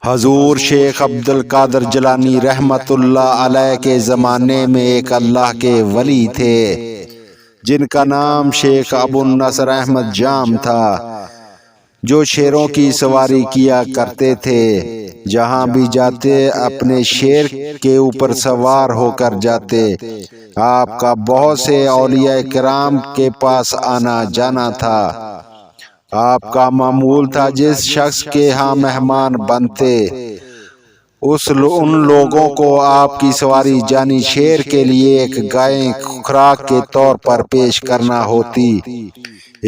حضور شیخ عبد القادر جیلانی رحمت اللہ علیہ کے زمانے میں ایک اللہ کے ولی تھے جن کا نام شیخ ابو النصر احمد جام تھا، جو شیروں کی سواری کیا کرتے تھے۔ جہاں بھی جاتے اپنے شیر کے اوپر سوار ہو کر جاتے۔ آپ کا بہت سے اولیاء کرام کے پاس آنا جانا تھا۔ آپ کا معمول تھا جس شخص کے ہاں مہمان بنتے ان لوگوں کو آپ کی سواری جانی شیر کے لیے ایک گائے خوراک کے طور پر پیش کرنا ہوتی۔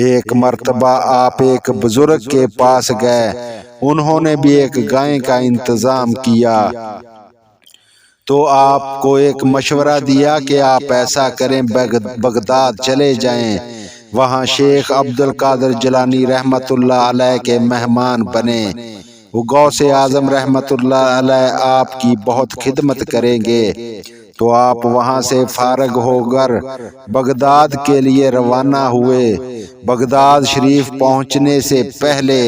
ایک مرتبہ آپ ایک بزرگ کے پاس گئے، انہوں نے بھی ایک گائے کا انتظام کیا تو آپ کو ایک مشورہ دیا کہ آپ ایسا کریں، بغداد چلے جائیں، وہاں شیخ عبد القادر جیلانی رحمت اللہ علیہ کے مہمان بنے۔ وہ غوث اعظم رحمت اللہ علیہ آپ کی بہت خدمت کریں گے۔ تو آپ وہاں سے فارغ ہو کر بغداد کے لیے روانہ ہوئے۔ بغداد شریف پہنچنے سے پہلے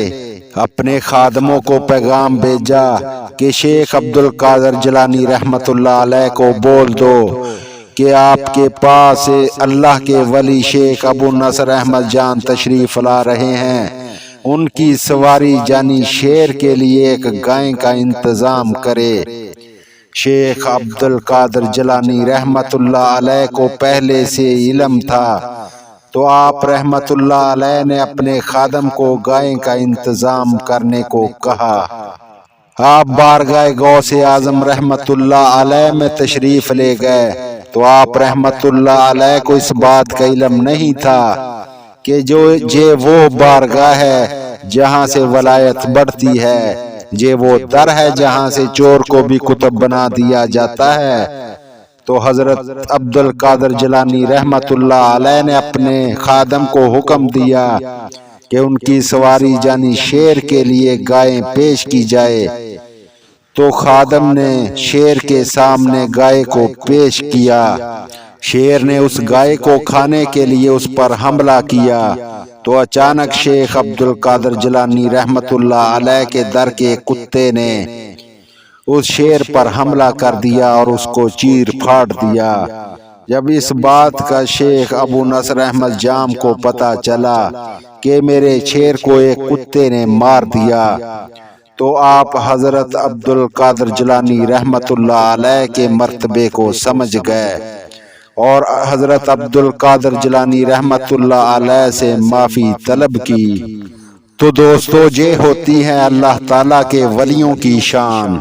اپنے خادموں کو پیغام بھیجا کہ شیخ عبد القادر جیلانی رحمت اللہ علیہ کو بول دو کہ آپ کے پاس اللہ کے ولی شیخ ابو النصر احمد جان تشریف لا رہے ہیں، ان کی سواری جانی شیر کے لیے ایک گائے کا انتظام کرے۔ شیخ عبد القادر جیلانی رحمت اللہ علیہ کو پہلے سے علم تھا، تو آپ رحمت اللہ علیہ نے اپنے خادم کو گائے کا انتظام کرنے کو کہا۔ آپ بارگاہ غوث اعظم رحمت اللہ علیہ میں تشریف لے گئے تو آپ رحمت اللہ علیہ کو اس بات کا علم نہیں تھا کہ یہ وہ بارگاہ ہے جہاں سے ولایت بڑھتی ہے، یہ وہ در ہے جہاں سے چور کو بھی قطب بنا دیا جاتا ہے۔ تو حضرت عبد القادر جیلانی رحمت اللہ علیہ نے اپنے خادم کو حکم دیا کہ ان کی سواری جانی شیر کے لیے گائے پیش کی جائے۔ تو خادم نے شیر کے سامنے گائے کو پیش کیا۔ شیر نے اس گائے کو کھانے کے لیے اس پر حملہ کیا تو اچانک شیخ عبد القادر جیلانی رحمت اللہ علیہ کے در کے کتے نے اس شیر پر حملہ کر دیا اور اس کو چیر پھاڑ دیا۔ جب اس بات کا شیخ ابو نصر احمد جام کو پتہ چلا کہ میرے شیر کو ایک کتے نے مار دیا، تو آپ حضرت عبد القادر جیلانی رحمت اللہ علیہ کے مرتبے کو سمجھ گئے اور حضرت عبد القادر جیلانی رحمت اللہ علیہ سے معافی طلب کی۔ تو دوستو، یہ ہوتی ہے اللہ تعالیٰ کے ولیوں کی شان۔